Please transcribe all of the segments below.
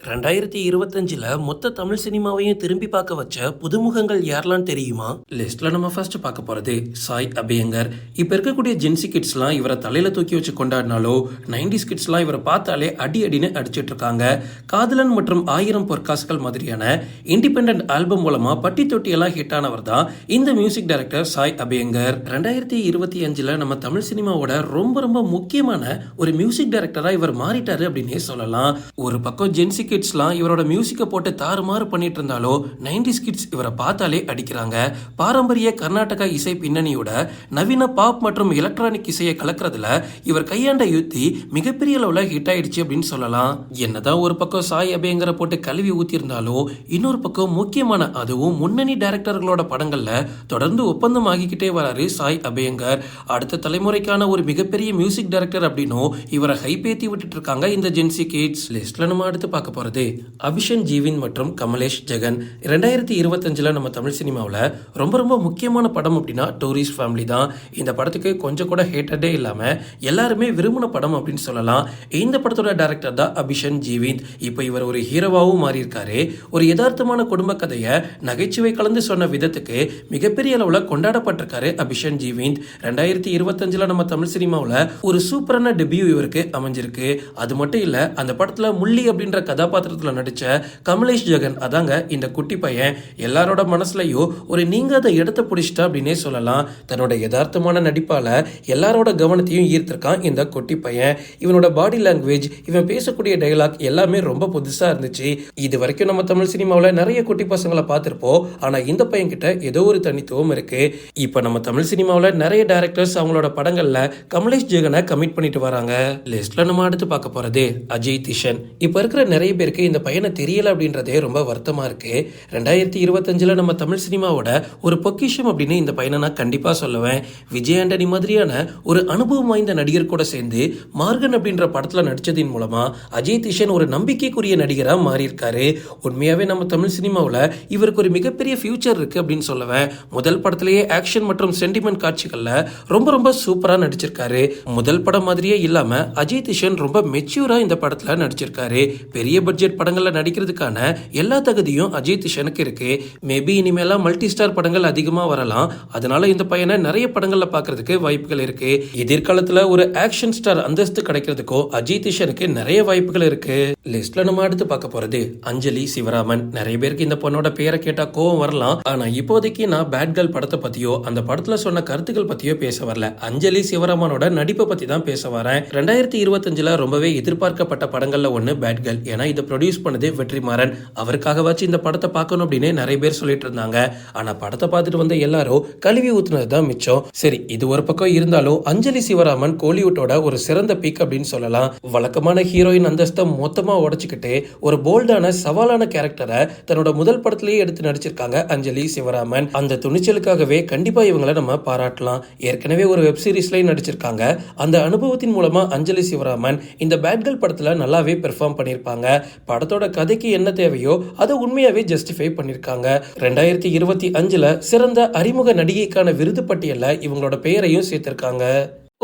2025ல மொத்த தமிழ் சினிமாவையும் திரும்பி பார்க்க வச்ச புதுமுகங்கள் யாரெல்லாம் தெரியுமா? லிஸ்ட்ல நம்ம ஃபர்ஸ்ட் பார்க்க போறது சாய் அபியங்கர். இப்ப இருக்கக்கூடிய ஜென்சி கிட்ஸ்லாம் இவரை தலையில தூக்கி வச்சு கொண்டாடினாலோ 90s கிட்ஸ்லாம் இவரை பார்த்தாலே அடி அடின்னு அடிச்சிட்டு இருக்காங்க. காதலன் மற்றும் 1000 பொற்காசுகள் மாதிரியான இண்டிபெண்டன்ட் ஆல்பம் மூலமா பட்டி தொட்டி எல்லாம் ஹிட் ஆனவர் தான் இந்த மியூசிக் டைரக்டர் சாய் அபியங்கர். 2025ல நம்ம தமிழ் சினிமாவோட ரொம்ப ரொம்ப முக்கியமான ஒரு மியூசிக் டைரக்டரா இவர் மாறிட்டாரு அப்படின்னே சொல்லலாம். ஒரு பக்கம் ஜென்சி கிட்ஸ்லாம் இவரோட மியூசிக்கை போட்டு தாறுமாறு பண்ணிட்டு இருந்தாலோ 90s கிட்ஸ் இவரை பார்த்தாலே அடிக்கிறாங்க. பாரம்பரிய கர்நாடகா இசை பின்னணியோட நவீன பாப் மற்றும் எலக்ட்ரானிக் இசையை கலக்கிறதுல இவர் கையாண்ட யுத்தி மிகப்பெரிய அளவுல ஹிட் ஆயிடுச்சு அப்படின்னு சொல்லலாம். என்னதான் ஒரு பக்கம் சாய் அபியங்கரை போட்டு கழுவி ஊத்திருந்தாலும் இன்னொரு பக்கம் முக்கியமான அதுவும் முன்னணி டைரக்டர்களோட படங்கள்ல தொடர்ந்து ஒப்பந்தம் ஆகிக்கிட்டே வராரு சாய் அபியங்கர். அடுத்த தலைமுறைக்கான ஒரு மிகப்பெரிய மியூசிக் டைரக்டர் அப்படின்னும் இவரை ஹைப்பேத்தி விட்டுட்டு இருக்காங்க இந்த ஜென்சி கிட்ஸ். லிஸ்ட்ல நம்ம அடுத்து பார்க்க போறது அபிஷன் ஜீவின் மற்றும் கமலேஷ் ஜெகன். 2025ல நம்ம தமிழ் சினிமாவில் ரொம்ப ரொம்ப முக்கியமான படம் அப்படின்னா டூரிஸ்ட் ஃபேமிலி தான். இந்த படத்துக்கு கொஞ்சம் கூட ஹேட்டடே இல்லாம எல்லாருமே விரும்பின படம் அப்படின்னு சொல்லலாம். இந்த படத்தோட டைரக்டர் தான் அபிஷன் ஜீவின். இப்போ இவர் ஒரு ஹீரோவாகவும் மாறி இருக்காரு. ஒரு யதார்த்தமான குடும்ப கதையை நகைச்சுவை கலந்து சொன்ன விதத்துக்கு மிகப்பெரிய அளவுல கொண்டாடப்பட்டிருக்காரு அபிஷன் ஜீவின். 2025ல நம்ம தமிழ் சினிமாவில் ஒரு சூப்பரான டெபியூ இவருக்கு அமைஞ்சிருக்கு. அது மட்டும் இல்ல, அந்த படத்துல முள்ளி அப்படின்ற கதாபாத்திரத்துல நடிச்ச கமலேஷ் ஜெகன் அதாங்க இந்த குட்டி பையன் எல்லாரோட மனசுலயும் ஒரு நீங்காத இடத்தை பிடிச்சிட்டா அப்படின்னே சொல்லலாம். தன்னோட யதார்த்தமான நடிப்பால எல்லாரோட கவனத்தையும் ஈர்த்திருக்கான் இந்த குட்டி பையன். இவனோட பாடி லாங்குவேஜ், இவன் பேசக்கூடிய டயலாக் எல்லாமே ரொம்ப புதுசா இருந்துச்சு. இது வரைக்கும் நம்ம தமிழ் சினிமாவில் நிறைய குட்டி பசங்களை பார்த்திருப்போம். ஆனா இந்த பையன் கிட்ட ஏதோ ஒரு தனித்துவம் இருக்கு. இப்ப நம்ம தமிழ் சினிமாவில் நிறைய டைரக்டர்ஸ் அவங்களோட படங்கள்ல கமலேஷ் ஜெகனை கமிட் பண்ணிட்டு வராங்க. லிஸ்ட்ல நம்ம அடுத்து பார்க்க போறது அஜய் திஷன். இப்ப இருக்கிற நிறைய பேருக்கு இந்த பையனை தெரியல அப்படின்றதே ரொம்ப வருத்தமா இருக்கு. 2025ல நம்ம தமிழ் சினிமாவோட ஒரு பொக்கிஷம் அப்படின்னு இந்த பையனை நான் கண்டிப்பா சொல்லுவேன். விஜய் ஆண்டனி மாதிரியான ஒரு அனுபவம் வாய்ந்த நடிகர் கூட சேர்ந்து மார்கன் அப்படின்ற படத்துல நடிச்சதின் மூலமா அஜய் திஷன் ஒரு நம்பிக்கைக்குரிய நடிகரா மாறி இருக்காரு. உண்மையாவே நம்ம தமிழ் சினிமாவில் இவருக்கு ஒரு மிகப்பெரிய ஃபியூச்சர் இருக்கு அப்படின்னு சொல்லுவேன். முதல் படத்திலேயே ஆக்ஷன் மற்றும் சென்டிமெண்ட் காட்சிகள்ல ரொம்ப ரொம்ப சூப்பரா நடிச்சிருக்காரு. முதல் படம் மாதிரியே இல்லாம அஜய் திஷன் ரொம்ப மெச்சூரா இந்த படத்துல நடிச்சிருக்காரு. பெரிய பட்ஜெட் படங்கள்ல நடிக்கிறதுக்கான எல்லா தகுதியும் அஜய் திஷனுக்கு இருக்கு. மேபி இனிமேலாம் மல்டி ஸ்டார் படங்கள் அதிகமா வரலாம். அதனால இந்த பையனை நிறைய படங்கள்ல பாக்குறதுக்கு வாய்ப்புகள் இருக்கு. எதிர்காலத்துல ஒரு ஆக்ஷன் ஸ்டார் அந்தஸ்து கிடைக்கிறதுக்கோ அஜய் திஷனுக்கு நிறைய வாய்ப்புகள் இருக்கு. லிஸ்ட்ல நம்ம அடுத்து பார்க்க போறது அஞ்சலி சிவராமன். நிறைய பேருக்கு இந்த பொண்ணோட பேரை கேட்டா கோவம் வரலாம். ஆனா இப்போதைக்கு நான் பேட் கேர்ள் படத்தை பத்தியோ அந்த படத்துல சொன்ன கருத்துக்கள் பத்தியோ பேச வரல. அஞ்சலி சிவராமனோட நடிப்பை பத்தி தான் பேச வரேன். 2025ல ரொம்பவே எதிர்பார்க்கப்பட்ட படங்கள்ல ஒண்ணு பேட் கேர்ள். ஏன்னா இதை ப்ரொடியூஸ் பண்ணது வெற்றிமாறன். அவருக்காக வச்சு இந்த படத்தை பார்க்கணும் அப்படின்னு நிறைய பேர் சொல்லிட்டு இருந்தாங்க. ஆனா படத்தை பார்த்துட்டு வந்த எல்லாரும் கழுவி ஊத்துனது தான் மிச்சம். சரி, இது ஒரு பக்கம் இருந்தாலும் அஞ்சலி சிவராமன் கோலிவுட்டோட ஒரு சிறந்த பீக் அப்படின்னு சொல்லலாம். வழக்கமான ஹீரோயின் அந்தஸ்தை மொத்தமா உடைச்சுக்கிட்டு ஒரு போல்டான சவாலான கேரக்டரை தன்னோட முதல் படத்திலேயே எடுத்து நடிச்சிருக்காங்க அஞ்சலி சிவராமன். அந்த துணிச்சலுக்காகவே கண்டிப்பா இவங்களை நம்ம பாராட்டலாம். ஏற்கனவே ஒரு வெப் சீரிஸ்லயும் நடிச்சிருக்காங்க. அந்த அனுபவத்தின் மூலமா அஞ்சலி சிவராமன் இந்த பேட் கேர்ள் படத்துல நல்லாவே பெர்ஃபார்ம் பண்ணிருப்பாங்க. படத்தோட கதைக்கு என்ன தேவையோ அதை உண்மையாவே ஜஸ்டிஃபை பண்ணிருக்காங்க. 2025ல சிறந்த அறிமுக நடிகைக்கான விருது பட்டியல்ல இவங்களோட பெயரையும் சேர்த்திருக்காங்க.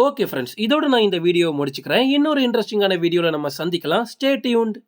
ஓகே ஃப்ரெண்ட்ஸ், இதோட நான் இந்த வீடியோ முடிச்சுக்கிறேன். இன்னொரு இன்ட்ரெஸ்டிங்கான வீடியோல நம்ம சந்திக்கலாம். Stay tuned.